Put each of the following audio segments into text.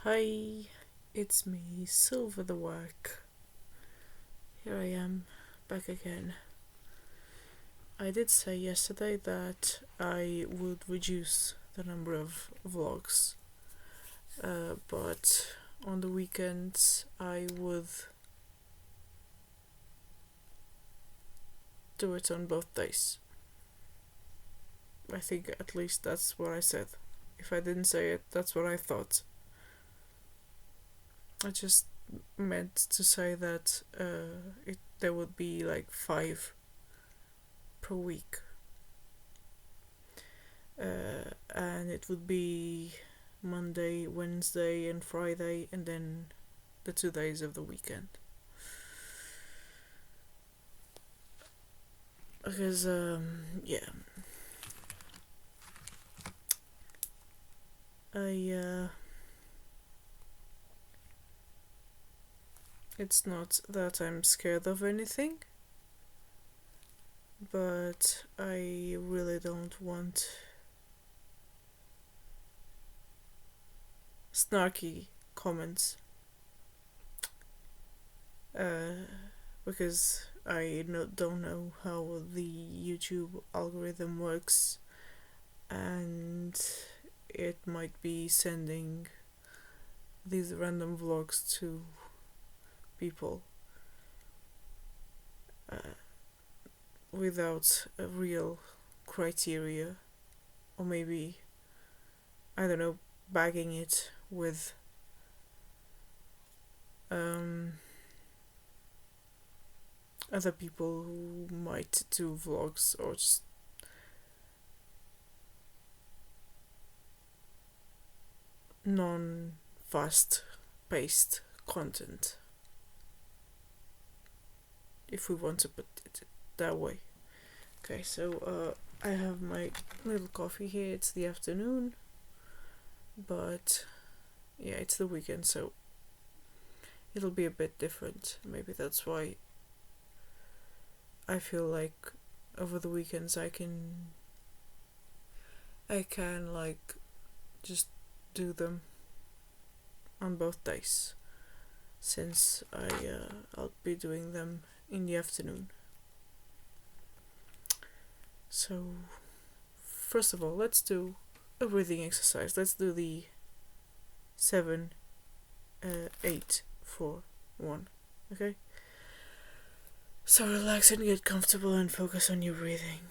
Hi, it's me, Silver the Work. Here I am, back again. I did say yesterday that I would reduce the number of vlogs, but on the weekends I would do it on both days. I think at least that's what I said. If I didn't say it, that's what I thought. I just meant to say that there would be like 5 per week. And it would be Monday, Wednesday, and Friday, and then the 2 days of the weekend. Because, yeah. It's not that I'm scared of anything, but I really don't want snarky comments. Because I don't know how the YouTube algorithm works, and it might be sending these random vlogs to people without a real criteria, or maybe, I don't know, bagging it with other people who might do vlogs or just non-fast paced content, if we want to put it that way. Okay, so I have my little coffee here. It's the afternoon, but yeah, it's the weekend, so it'll be a bit different. Maybe that's why I feel like over the weekends I can like just do them on both days, since I'll be doing them in the afternoon. So first of all, let's do a breathing exercise. Let's do the 7 8 4 1. Okay, so relax and get comfortable and focus on your breathing.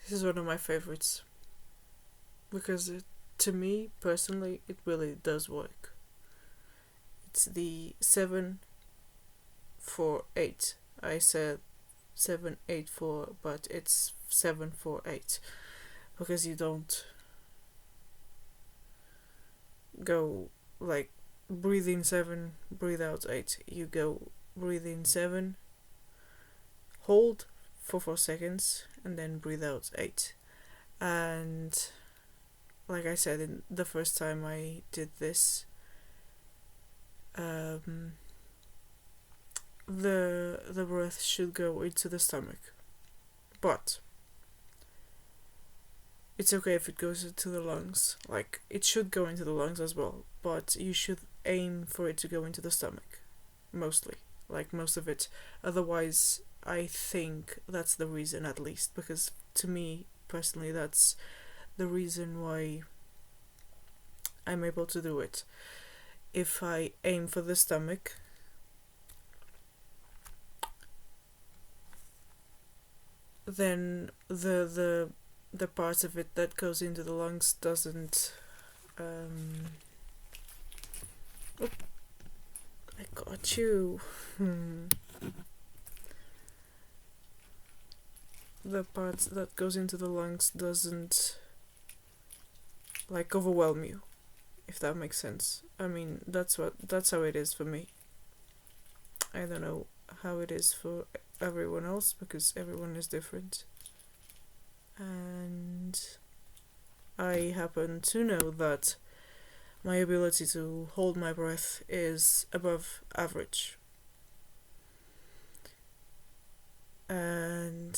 This is one of my favorites because to me personally, it really does work. It's the 7 4 8. I said 7 8 4, but it's 7 4 8 because you don't go like breathe in 7, breathe out 8. You go breathe in 7, hold for 4 seconds, and then breathe out 8. And like I said, in the first time I did this, the breath should go into the stomach, but it's okay if it goes into the lungs. Like, it should go into the lungs as well, but you should aim for it to go into the stomach, mostly, like most of it. Otherwise, I think that's the reason, at least, because to me personally, that's the reason why I'm able to do it. If I aim for the stomach, then the part of it that goes into the lungs doesn't I got you. The part that goes into the lungs doesn't like overwhelm you, if that makes sense. I mean, that's how it is for me. I don't know how it is for everyone else, because everyone is different. And I happen to know that my ability to hold my breath is above average. And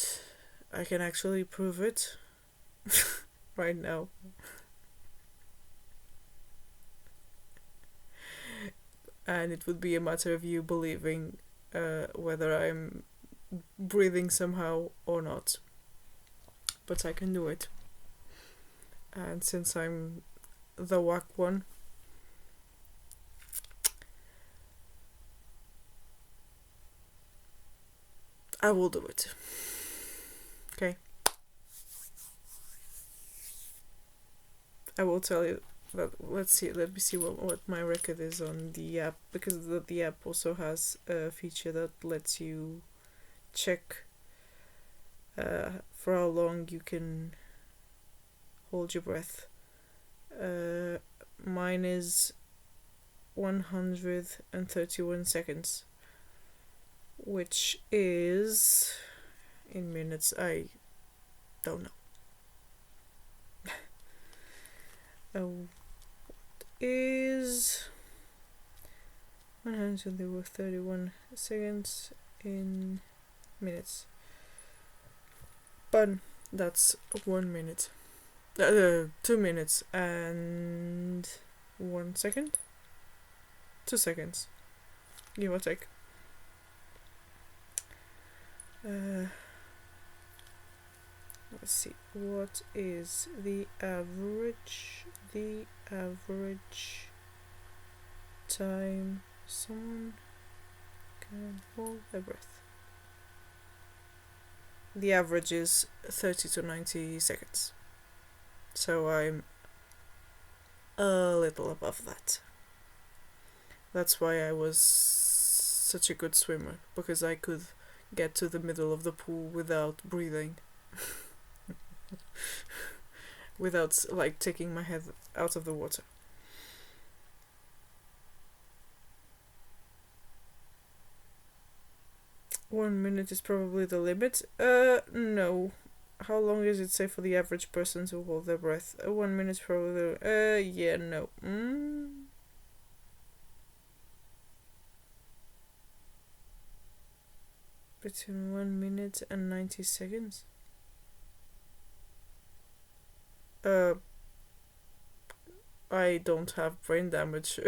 I can actually prove it right now. And it would be a matter of you believing whether I'm breathing somehow or not. But I can do it. And since I'm the whack one, I will do it. Okay? I will tell you that. Let me see what my record is on the app, because the app also has a feature that lets you check for how long you can hold your breath. Mine is 131 seconds, which is in minutes. I don't know. Is 131 seconds in minutes. But that's 1 minute. 2 minutes and 1 second? 2 seconds. Give or take. Let's see. What is the average? The average time someone can hold their breath. The average is 30 to 90 seconds. So I'm a little above that. That's why I was such a good swimmer, because I could get to the middle of the pool without breathing. Without like taking my head out of the water. One minute is probably the limit. No. How long does it say for the average person to hold their breath? 1 minute probably. Yeah, no. Between 1 minute and 90 seconds. I don't have brain damage.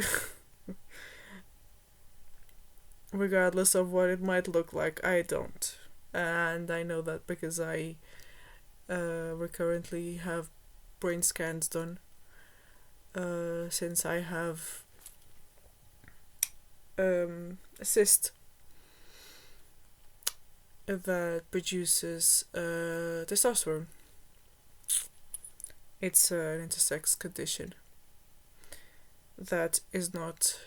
Regardless of what it might look like, I don't. And I know that because I recurrently have brain scans done. Since I have a cyst that produces testosterone. It's an intersex condition that is not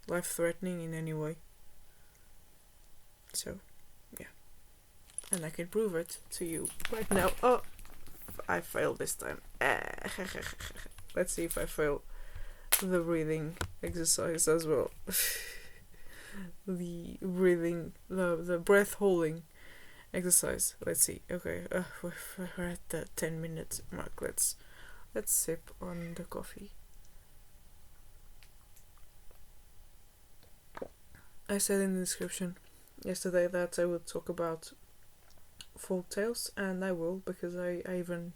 life-threatening in any way. So, yeah. And I can prove it to you right now. Oh, I failed this time. Let's see if I fail the breathing exercise as well. The breathing, the breath holding exercise. Let's see. Okay, we're at the 10-minute mark. Let's sip on the coffee. I said in the description yesterday that I would talk about folk tales, and I will, because I even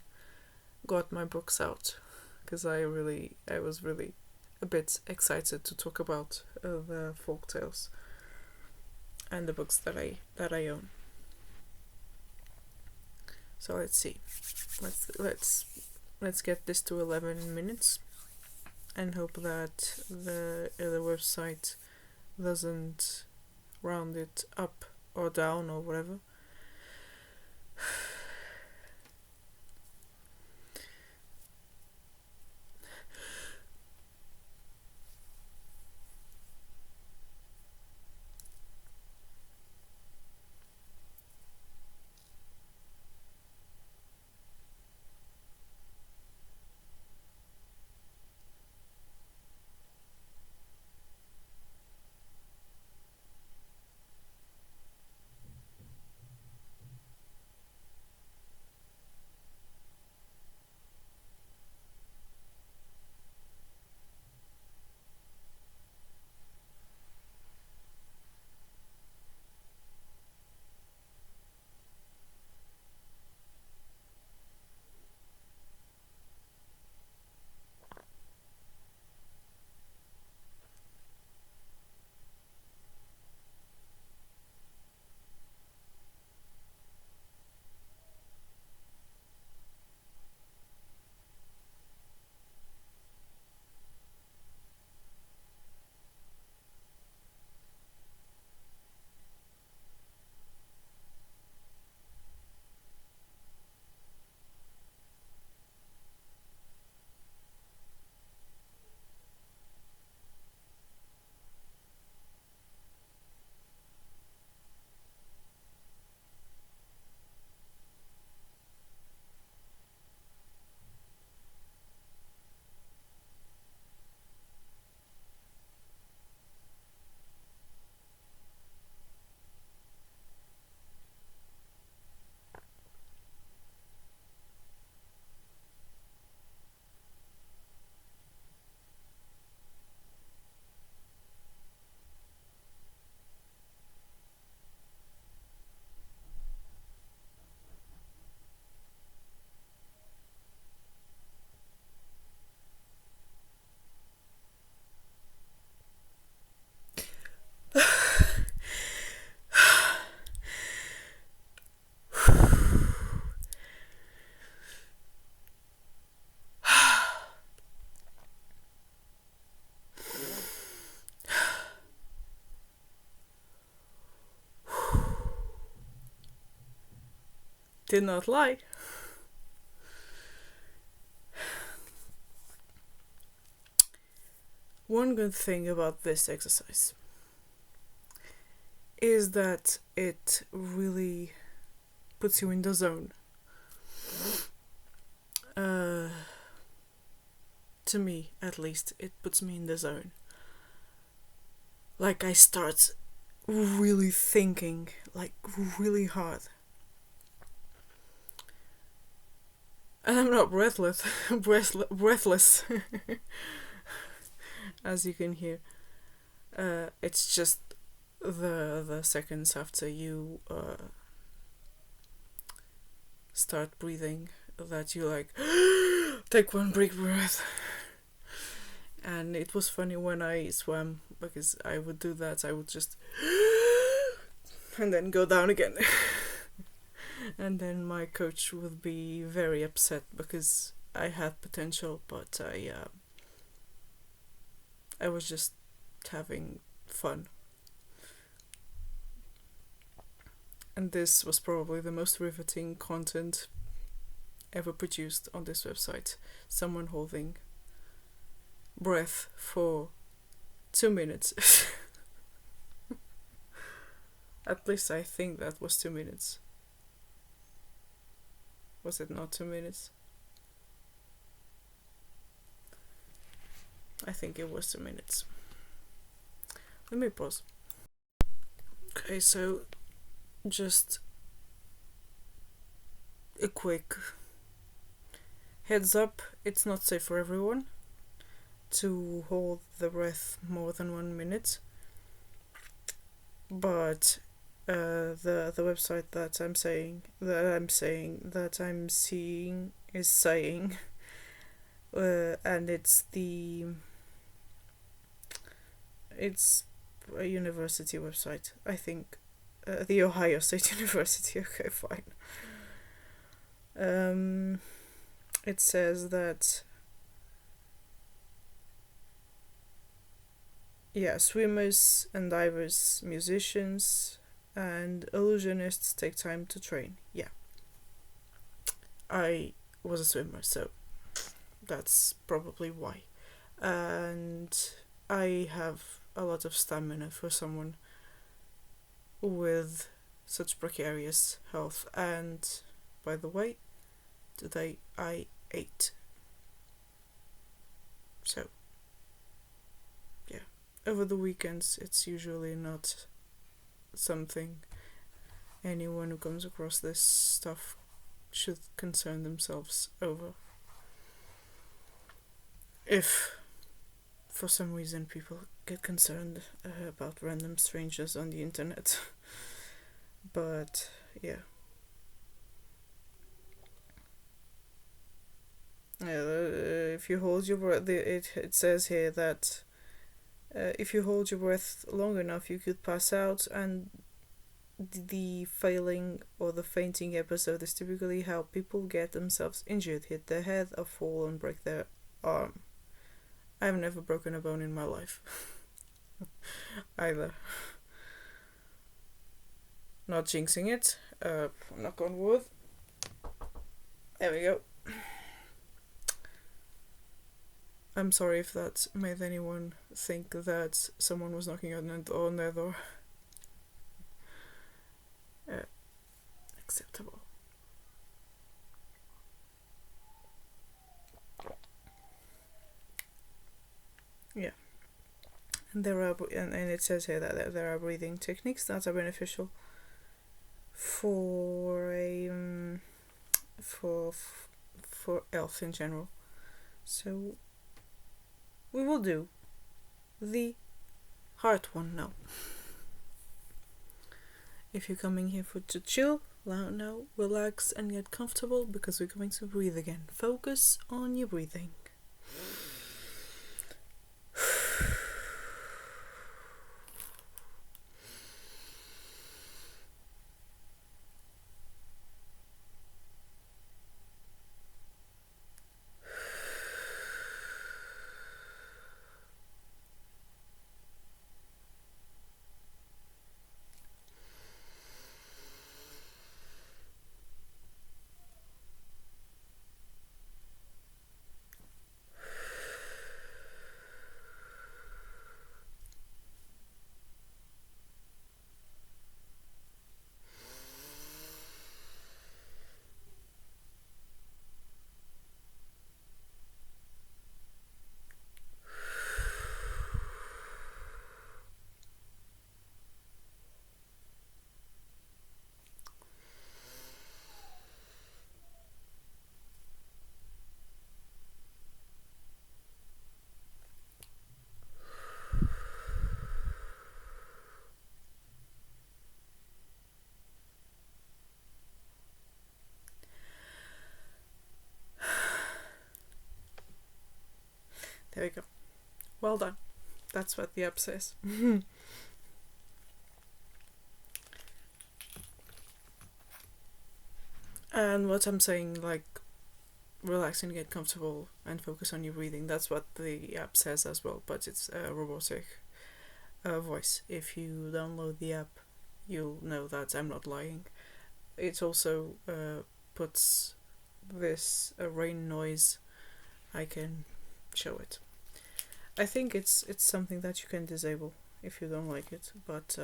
got my books out, because I was really a bit excited to talk about the folk tales and the books that I own. So let's see. Let's get this to 11 minutes, and hope that the website doesn't round it up or down or whatever. Did not lie. One good thing about this exercise is that it really puts you in the zone. To me, at least, it puts me in the zone. Like, I start really thinking, like, really hard. And I'm not breathless, as you can hear. It's just the seconds after you start breathing that you like take one big breath. And it was funny when I swam, because I would do that. I would just and then go down again. And then my coach would be very upset because I had potential, but I was just having fun. And this was probably the most riveting content ever produced on this website. Someone holding breath for 2 minutes. At least I think that was 2 minutes. Was it not 2 minutes? I think it was 2 minutes. Let me pause. Okay, so just a quick heads up, it's not safe for everyone to hold the breath more than 1 minute, but the website that I'm seeing is saying, and it's a university website, I think, the Ohio State University. Okay, fine. It says that swimmers and divers, musicians, and illusionists take time to train. Yeah. I was a swimmer, so that's probably why. And I have a lot of stamina for someone with such precarious health. And by the way, today I ate. So, yeah. Over the weekends, it's usually not something anyone who comes across this stuff should concern themselves over. If for some reason people get concerned about random strangers on the internet. But yeah. If you hold your breath, it says here that if you hold your breath long enough, you could pass out, and the failing or the fainting episode is typically how people get themselves injured, hit their head, or fall and break their arm. I've never broken a bone in my life. Either. Not jinxing it. Knock on wood. There we go. I'm sorry if that made anyone think that someone was knocking on their door. Acceptable. Yeah. And it says here that there are breathing techniques that are beneficial for health in general. So we will do the hard one now. If you're coming here to chill, now relax and get comfortable, because we're going to breathe again. Focus on your breathing. There we go. Well done. That's what the app says. And what I'm saying, like, relax and get comfortable and focus on your breathing, that's what the app says as well, but it's a robotic voice. If you download the app, you'll know that I'm not lying. It also puts this rain noise. I can show it. I think it's something that you can disable if you don't like it, but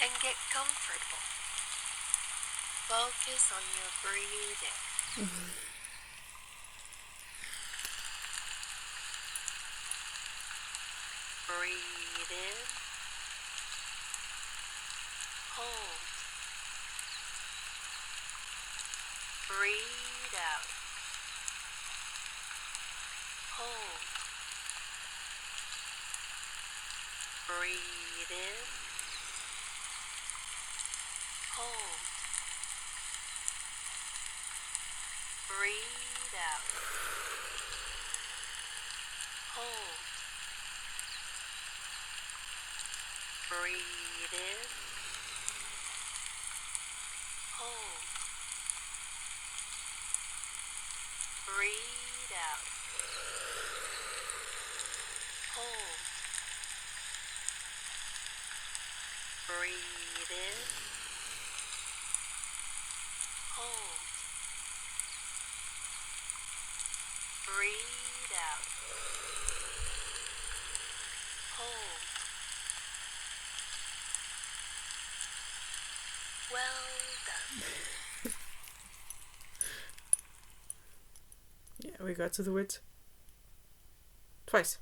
and get comfortable. Focus on your breathing. Breathe in, hold, breathe out, hold, breathe in, hold, breathe out, hold, breathe in, hold, breathe out, hold, breathe in, hold, breathe out, hold. Well done. Yeah, we got to do it twice.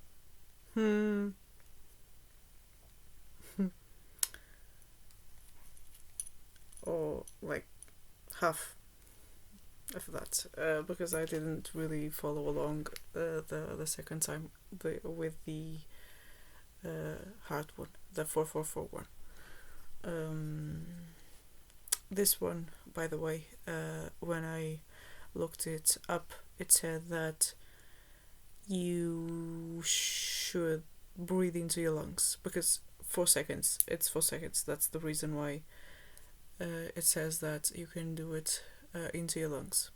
Or like half of that, because I didn't really follow along the second time with the hard one, the 444 one. This one, by the way, when I looked it up, it said that you should breathe into your lungs because 4 seconds. It's 4 seconds. That's the reason why it says that you can do it into your lungs.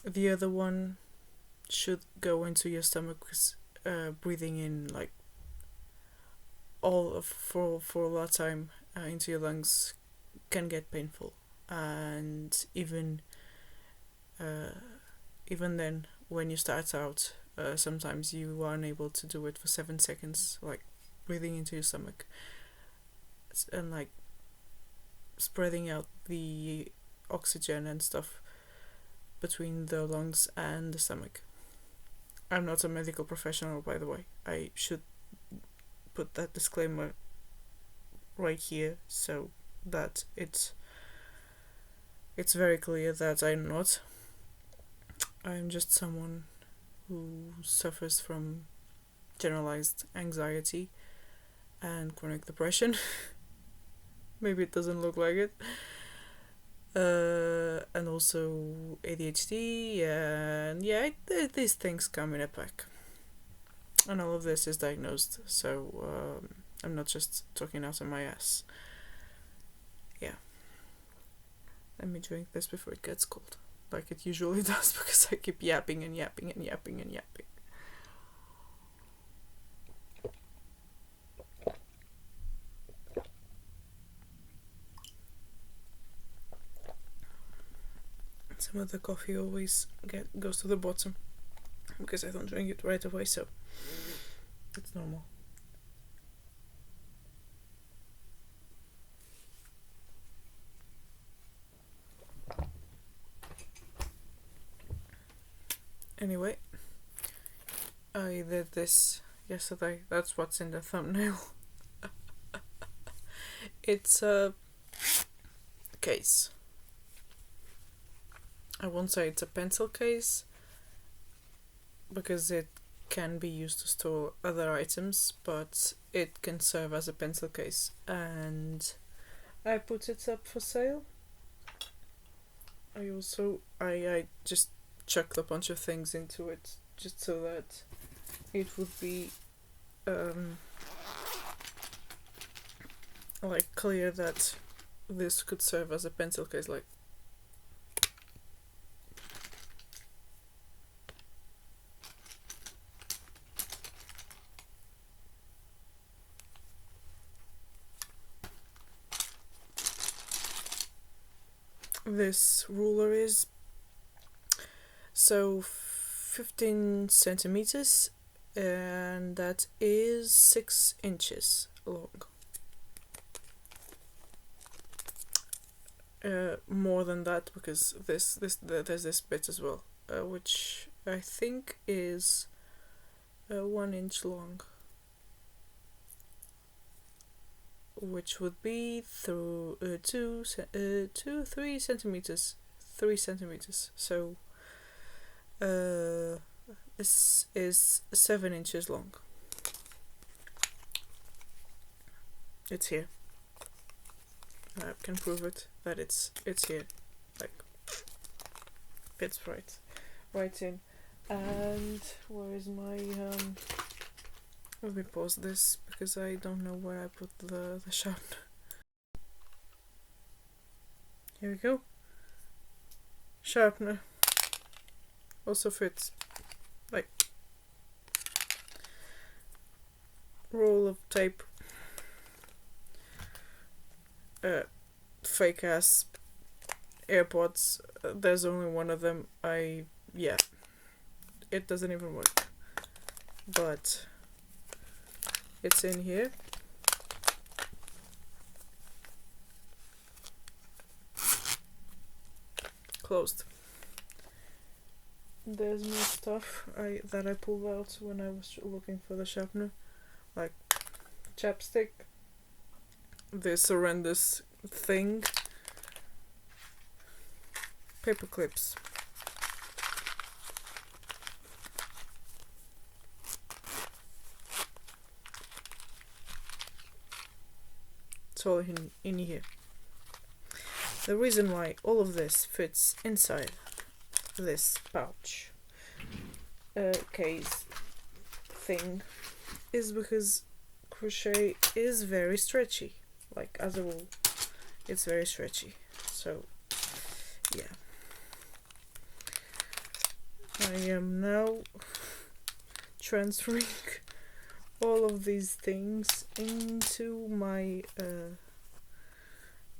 The other one should go into your stomach because breathing in like for a lot of time into your lungs can get painful, and even then when you start out, sometimes you are unable to do it for 7 seconds, like breathing into your stomach and like spreading out the oxygen and stuff between the lungs and the stomach. I'm not a medical professional, by the way. I should put that disclaimer right here so that it's very clear that I'm not. I'm just someone who suffers from generalized anxiety and chronic depression. Maybe it doesn't look like it. And also ADHD, and yeah, these things come in a pack. And all of this is diagnosed, so I'm not just talking out of my ass. Yeah. Let me drink this before it gets cold, like it usually does, because I keep yapping and yapping and yapping and yapping. Some of the coffee always goes to the bottom because I don't drink it right away, so it's normal. Anyway, I did this yesterday. That's what's in the thumbnail. It's a case. I won't say it's a pencil case because it can be used to store other items, but it can serve as a pencil case, and I put it up for sale. I just chucked a bunch of things into it just so that it would be like clear that this could serve as a pencil case. Like, this ruler is so 15 centimeters, and that is 6 inches long. more than that, because there's this bit as well, which I think is 1 inch long, which would be through 3 centimeters. 3 centimeters. So this is 7 inches long. It's here. I can prove it that it's here. Like, it's right in. And where is my let me pause this because I don't know where I put the sharpener. Here we go. Sharpener also fits. Like, roll of tape. Fake ass AirPods. There's only one of them. Yeah, it doesn't even work, but it's in here. Closed. There's more stuff that I pulled out when I was looking for the sharpener, like chapstick, this horrendous thing, paper clips, it's all in here. The reason why all of this fits inside this pouch case thing is because crochet is very stretchy. Like, as a rule, it's very stretchy. So, yeah. I am now transferring all of these things into my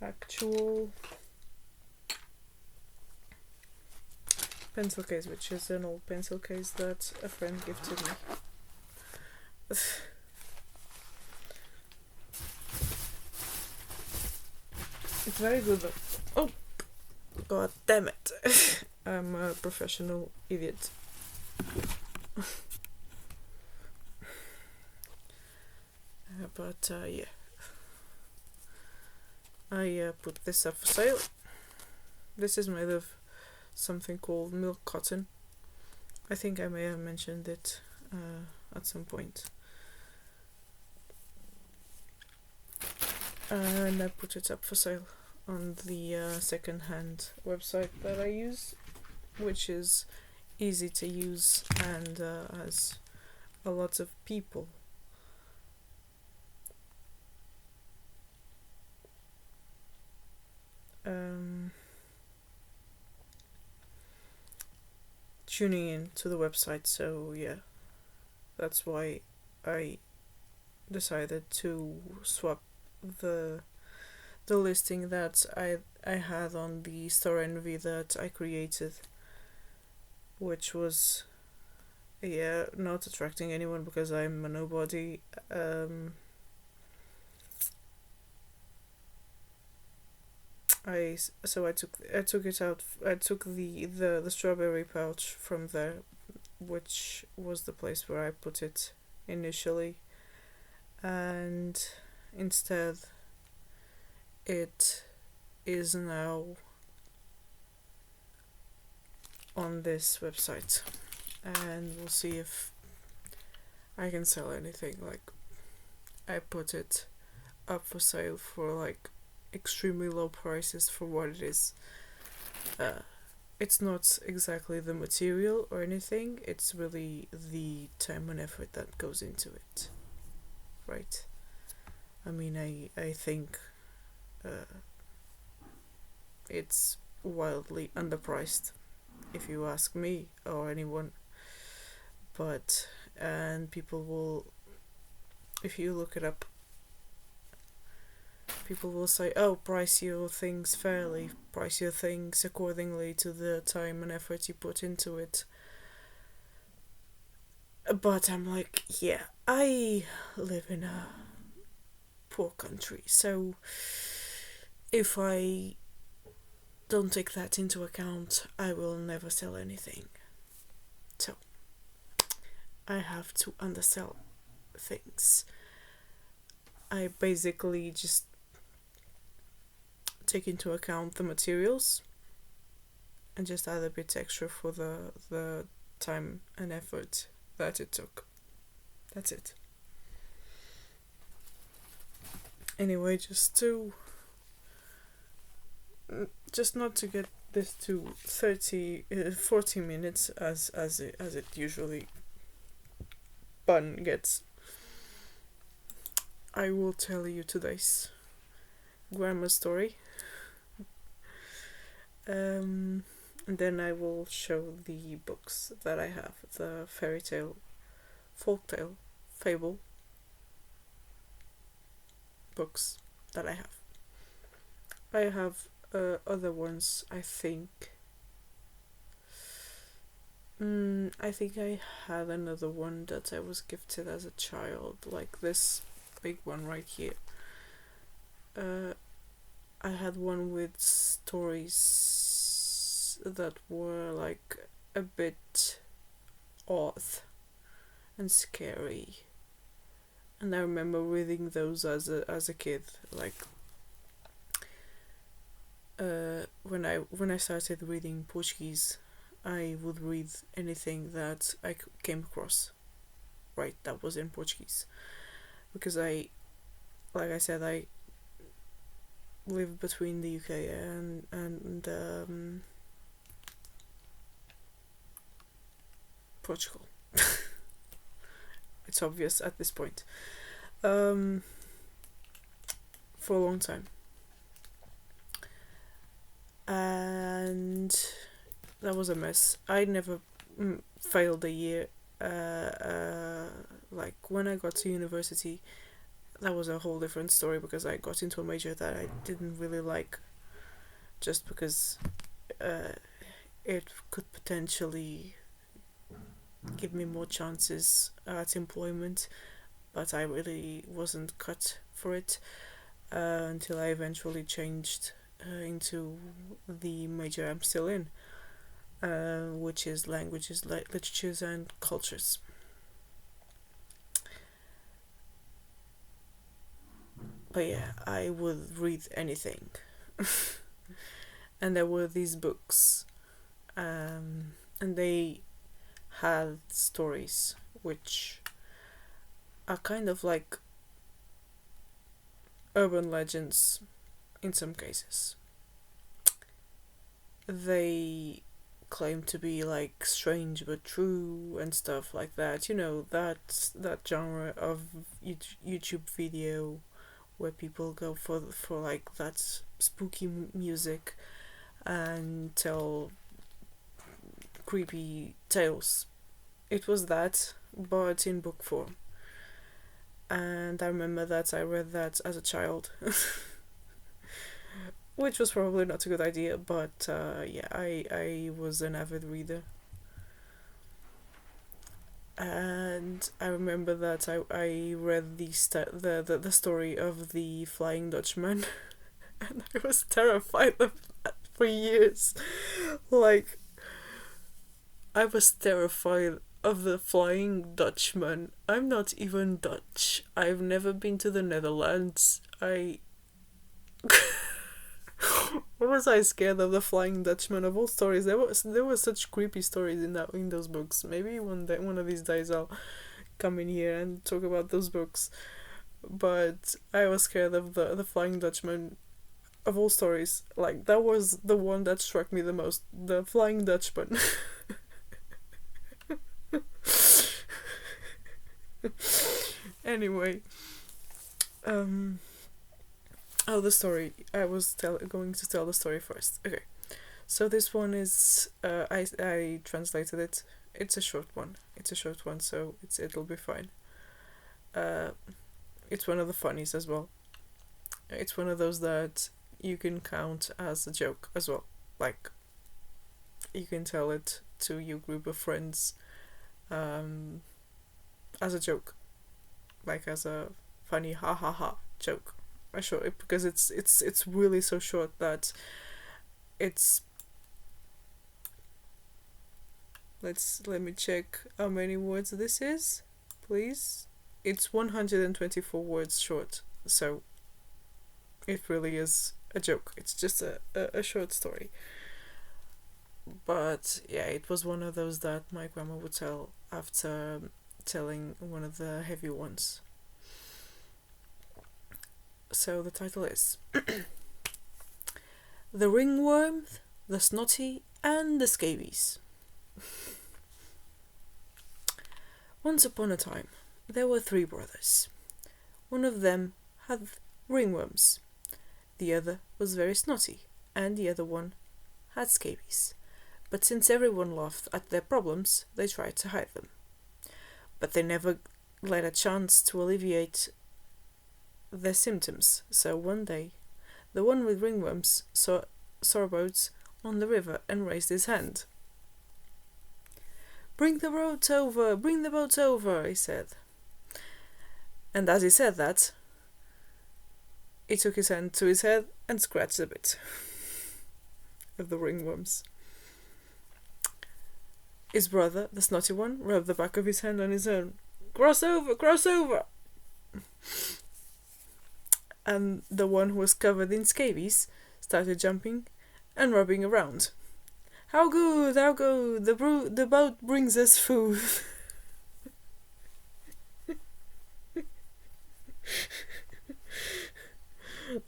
actual pencil case, which is an old pencil case that a friend gifted me. It's very good though. Oh, god damn it. I'm a professional idiot. But yeah. I put this up for sale. This is made of something called milk cotton. I think I may have mentioned it at some point. And I put it up for sale on the second-hand website that I use, which is easy to use and has a lot of people tuning in to the website. So yeah, that's why I decided to swap the listing that I had on the store envy that I created, which was not attracting anyone because I'm a nobody. I took it out. I took the strawberry pouch from there, which was the place where I put it initially, and instead it is now on this website, and we'll see if I can sell anything. Like, I put it up for sale for like extremely low prices for what it is. It's not exactly the material or anything, it's really the time and effort that goes into it, right? I mean, I think it's wildly underpriced, if you ask me or anyone. But, and people will, if you look it up, people will say, oh, price your things fairly, price your things accordingly to the time and effort you put into it. But I'm like, yeah, I live in a poor country, so if I don't take that into account, I will never sell anything. So I have to undersell things. I basically just take into account the materials and just add a bit extra for the time and effort that it took. That's it. Anyway, just not to get this to 40 minutes as it usually gets. I will tell you today's grammar story. And then I will show the books that I have, the fairy tale, folktale, fable books that I have. I have other ones, I think. I think I had another one that I was gifted as a child, like this big one right here. I had one with stories that were like a bit odd and scary, and I remember reading those as a kid. Like when I started reading Portuguese, I would read anything that I came across, right, that was in Portuguese, because like I said, I live between the UK and Portugal. It's obvious at this point. For a long time. And that was a mess. I never failed a year. Like when I got to university, that was a whole different story, because I got into a major that I didn't really like, just because it could potentially give me more chances at employment, but I really wasn't cut for it until I eventually changed into the major I'm still in, which is languages, literatures and cultures. But yeah, I would read anything. And there were these books, and they had stories which are kind of like urban legends in some cases. They claim to be like strange but true and stuff like that. You know, that genre of YouTube video where people go for like that spooky music and tell creepy tales. It was that, but in book form. And I remember that I read that as a child. Which was probably not a good idea, but yeah, I was an avid reader. And I remember that I read the story of the Flying Dutchman, and I was terrified of that for years. Like, I was terrified of the Flying Dutchman. I'm not even Dutch. I've never been to the Netherlands. Why was I scared of the Flying Dutchman? Of all stories, there were such creepy stories in those books. Maybe one of these days, I'll come in here and talk about those books. But I was scared of the Flying Dutchman. Of all stories, like, that was the one that struck me the most. The Flying Dutchman. Anyway, the story. I was going to tell the story first. Okay, so this one is I translated it. It's a short one. So it'll be fine. It's one of the funnies as well. It's one of those that you can count as a joke as well. Like, you can tell it to your group of friends as a joke, like as a funny ha ha ha joke. I show it because it's really so short that it's let me check how many words this is, please. It's 124 words short, so it really is a joke. It's just a short story. But yeah, it was one of those that my grandma would tell after telling one of the heavy ones. So the title is The Ringworm, the Snotty, and the Scabies. Once upon a time, there were 3 brothers. One of them had ringworms, the other was very snotty, and the other one had scabies. But since everyone laughed at their problems, they tried to hide them. But they never let a chance to alleviate their symptoms, so one day, the one with ringworms saw boats on the river and raised his hand. "Bring the boat over, bring the boat over," he said. And as he said that, he took his hand to his head and scratched a bit of the ringworms. His brother, the snotty one, rubbed the back of his hand on his own. "Cross over, cross over!" And the one who was covered in scabies started jumping and rubbing around. How good, how good, the boat brings us food."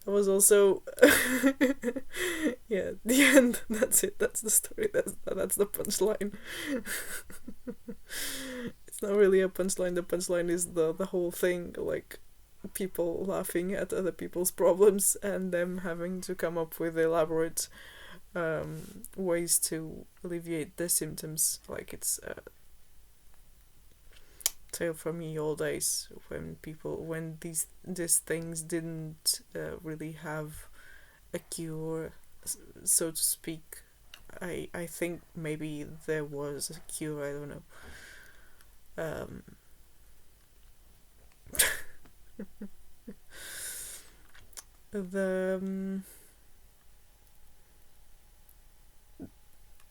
That was also yeah, the end. That's it. That's the story. That's the punchline. It's not really a punchline. The punchline is the whole thing, like people laughing at other people's problems and them having to come up with elaborate ways to alleviate their symptoms. Like it's a tale from ye old days when these things didn't really have a cure, so to speak. I think maybe there was a cure. I don't know.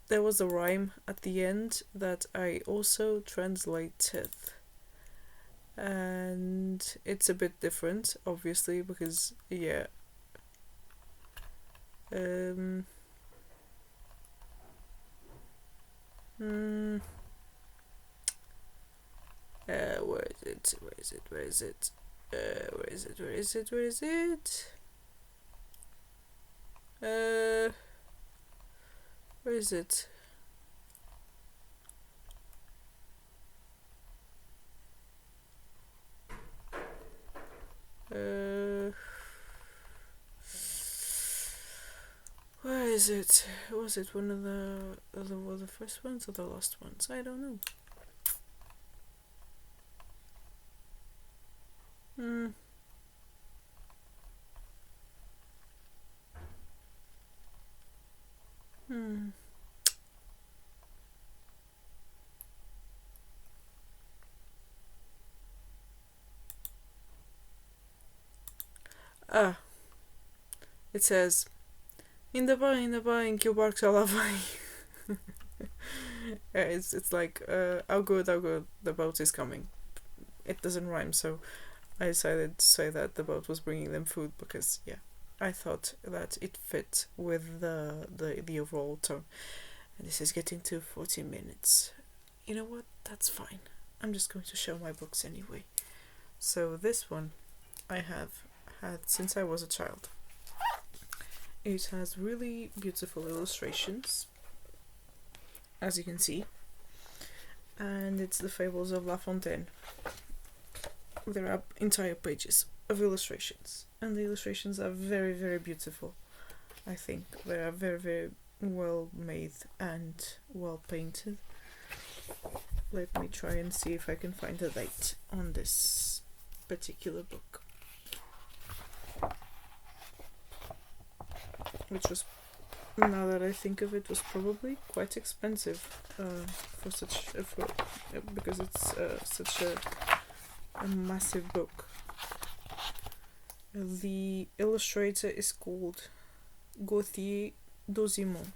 There was a rhyme at the end that I also translated, and it's a bit different, obviously, because yeah. Where is it? Where is it? Where is it? Where is it? Where is it? Where is it? Where is it? Where is it? Was it one of the first ones or the last ones? I don't know. Ah, it says, in the vine, que o barco já lá vai. It's like, how good, the boat is coming. It doesn't rhyme, so I decided to say that the boat was bringing them food because, yeah, I thought that it fit with the overall tone. And this is getting to 40 minutes. You know what? That's fine. I'm just going to show my books anyway. So this one I have had since I was a child. It has really beautiful illustrations, as you can see, and it's the Fables of La Fontaine. There are entire pages of illustrations, and the illustrations are very, very beautiful. I think they are very, very well made and well painted. Let me try and see if I can find a date on this particular book, which was, now that I think of it, was probably quite expensive for such because it's such a massive book. The illustrator is called Gauthier d'Osimont.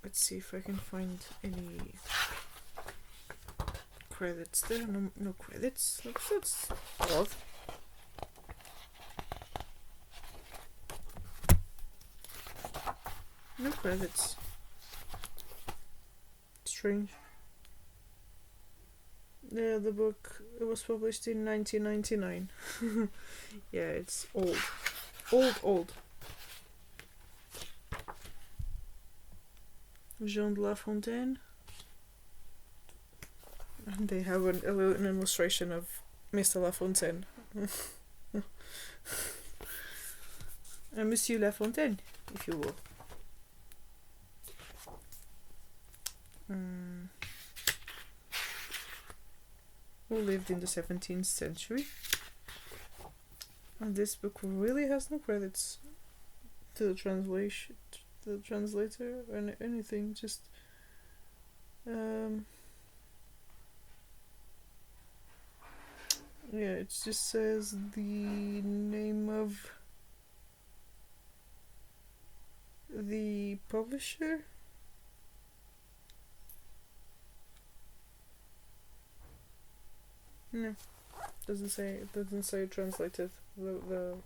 Let's see if I can find any credits there. No credits. That's odd. No credits. Strange. Yeah, the book, it was published in 1999. Yeah, it's old. Old. Jean de La Fontaine. And they have an illustration of Mr. La Fontaine. Monsieur La Fontaine, if you will. Who lived in the 17th century. And this book really has no credits to the translation, to the translator, or anything. Just yeah, it just says the name of the publisher. No, doesn't say. It doesn't say translated the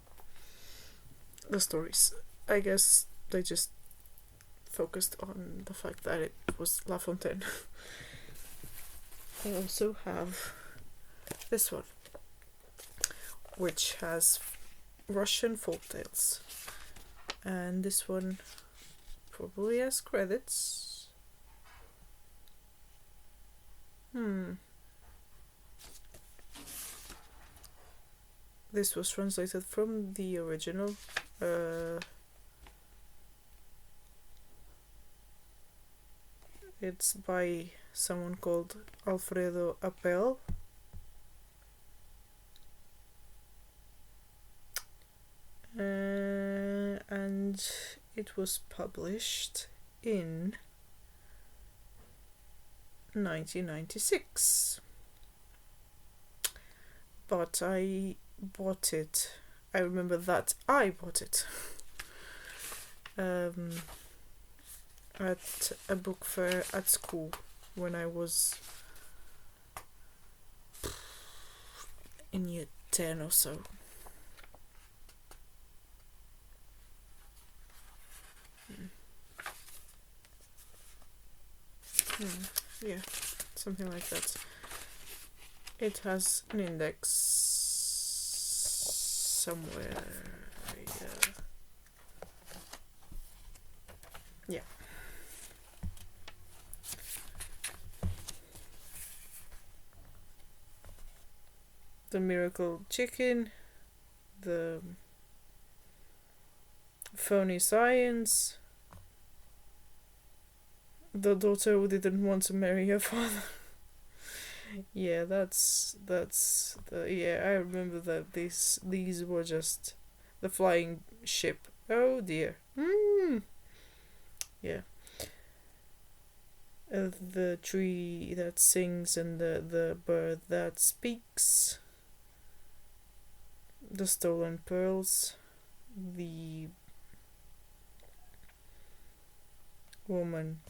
stories. I guess they just focused on the fact that it was La Fontaine. I also have this one, which has Russian folktales, and this one probably has credits. This was translated from the original. It's by someone called Alfredo Appel. And it was published in 1996. But I bought it. I remember that I bought it at a book fair at school when I was in year 10 or so. Yeah, something like that. It has an index somewhere. Yeah. The Miracle Chicken, the Phony Science, the daughter who didn't want to marry her father. Yeah, that's I remember that these were just the flying ship. Oh dear. Yeah. The tree that sings and the bird that speaks. The Stolen Pearls. The woman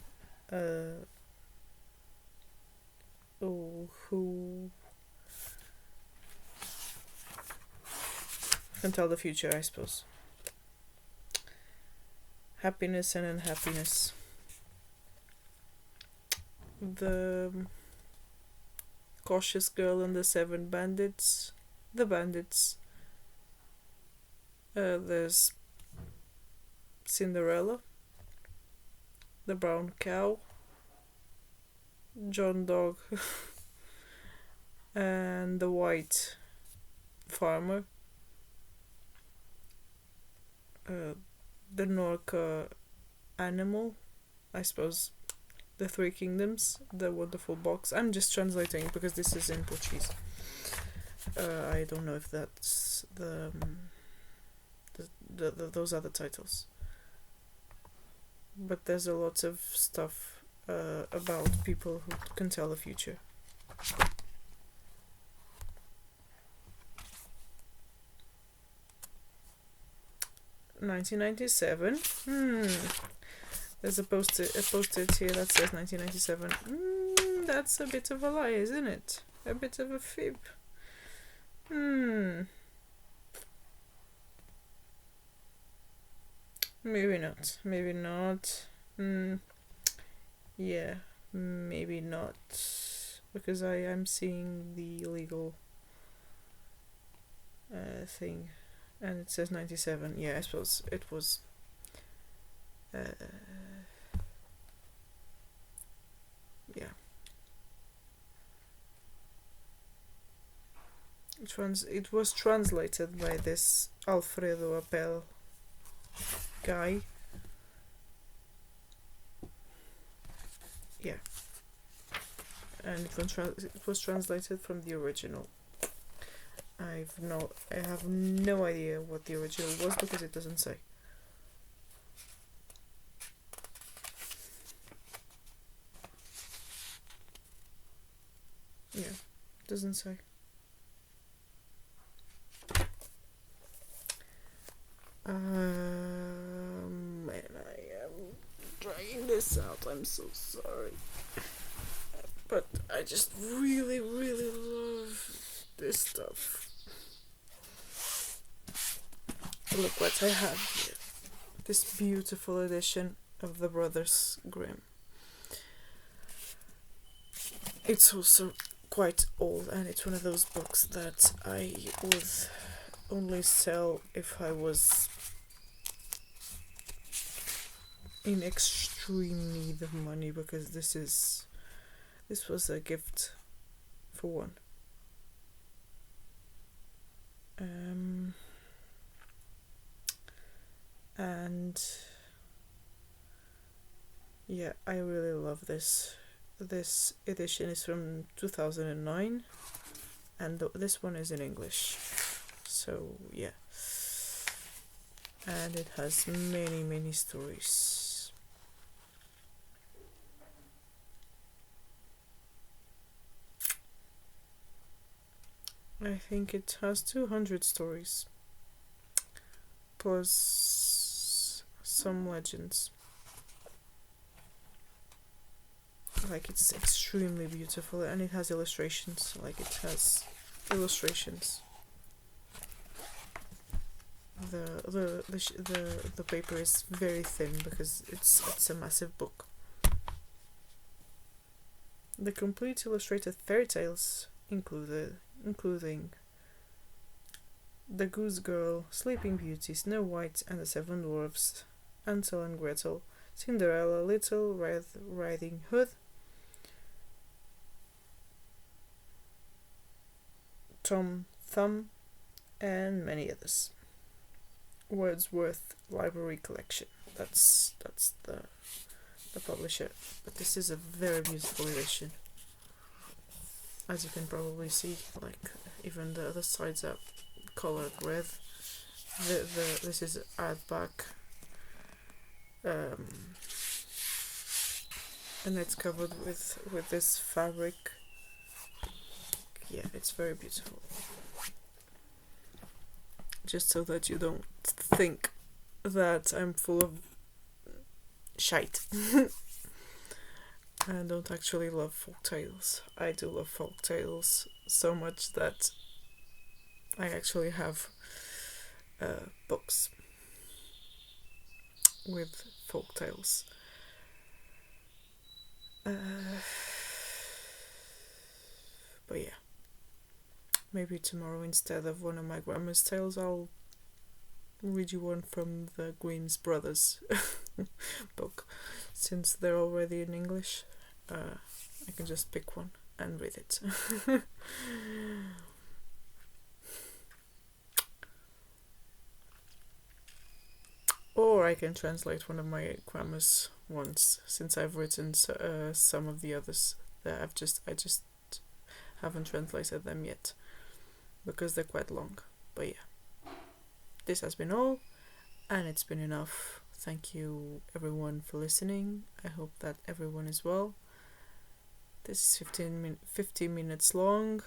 who can tell the future, I suppose. Happiness and Unhappiness. The Cautious Girl and the Seven Bandits. The Bandits. There's Cinderella. The Brown Cow. John Dog. And the White Farmer. The Norca Animal, I suppose. The Three Kingdoms, The Wonderful Box. I'm just translating because this is in Portuguese. I don't know if that's the those are the titles. But there's a lot of stuff about people who can tell the future. 1997. There's a post-it here that says 1997. That's a bit of a lie, isn't it? A bit of a fib. Maybe not. Maybe not. Yeah, maybe not. Because I am seeing the legal thing. And it says 97. Yeah, I suppose it was... yeah. It was translated by this Alfredo Appel guy. Yeah. And it was translated from the original. I have no idea what the original was because it doesn't say. Yeah, it doesn't say. And I am dragging this out. I'm so sorry. But I just really, really love this stuff. Look what I have here. This beautiful edition of the Brothers Grimm. It's also quite old, and it's one of those books that I would only sell if I was in extreme need of money, because this was a gift for one. And yeah, I really love this. This edition is from 2009, and this one is in English. So yeah, and it has many, many stories. I think it has 200 stories, plus some legends. Like, it's extremely beautiful, and it has illustrations. The paper is very thin because it's a massive book. The complete illustrated fairy tales including The Goose Girl, Sleeping Beauty, Snow White and the Seven Dwarfs, Hansel and Gretel, Cinderella, Little Red Riding Hood, Tom Thumb, and many others. Wordsworth Library Collection. That's the publisher. But this is a very beautiful edition. As you can probably see, like, even the other sides are colored red. This is hardback. And it's covered with this fabric. Yeah, it's very beautiful. Just so that you don't think that I'm full of shite. I don't actually love folk tales. I do love folk tales so much that I actually have books with folk tales. But yeah, maybe tomorrow, instead of one of my grandma's tales, I'll read you one from the Grimm's Brothers book. Since they're already in English, I can just pick one and read it. Or I can translate one of my grandma's ones, since I've written some of the others that I just haven't translated them yet, because they're quite long. But yeah, this has been all, and it's been enough. Thank you everyone for listening. I hope that everyone is well. This is 15 minutes long.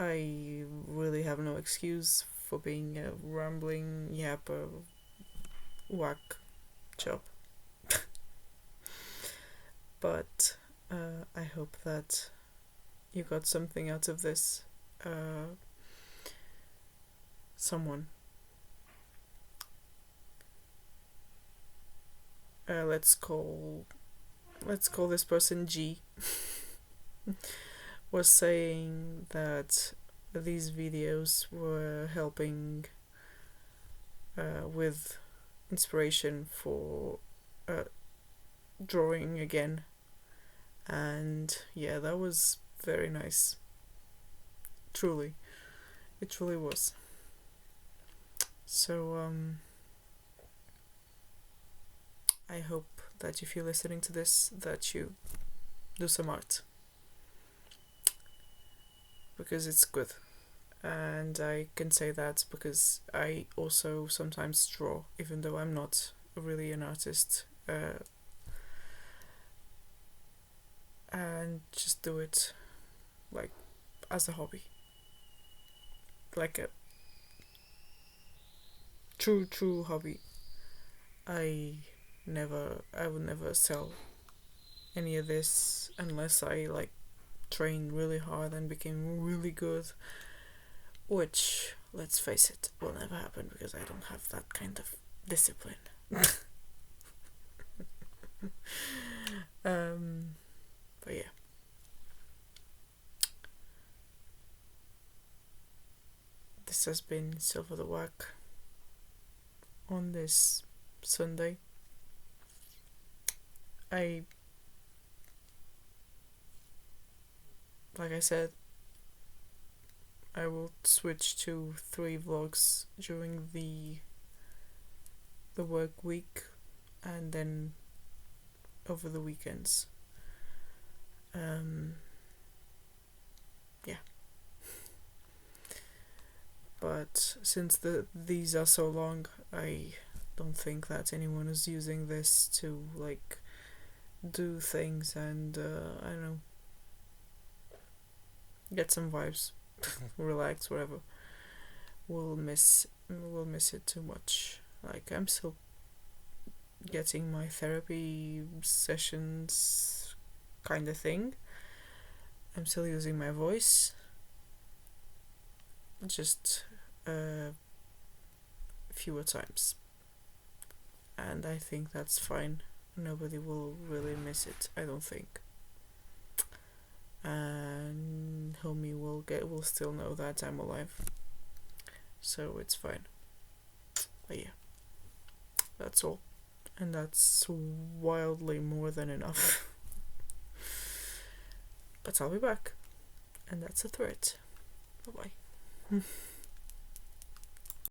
I really have no excuse for being a rambling yapper whack job. But I hope that you got something out of this. Someone. Let's call this person G. Was saying that these videos were helping with inspiration for drawing again, and yeah, that was very nice. Truly, it truly was. So I hope that if you're listening to this, that you do some art, because it's good. And I can say that because I also sometimes draw, even though I'm not really an artist, and just do it like as a hobby, like a true hobby. I would never sell any of this unless I like trained really hard and became really good, which, let's face it, will never happen because I don't have that kind of discipline. But yeah. This has been Silver the Whack on this Sunday. Like I said, I will switch to 3 vlogs during the work week and then over the weekends. Yeah. But since these are so long, I don't think that anyone is using this to like do things and I don't know, get some vibes, relax, whatever. We'll miss it too much. Like, I'm still getting my therapy sessions kind of thing. I'm still using my voice, just fewer times, and I think that's fine. Nobody will really miss it, I don't think. And homie will still know that I'm alive, so it's fine. But yeah, that's all, and that's wildly more than enough. But I'll be back, and that's a threat. Bye bye.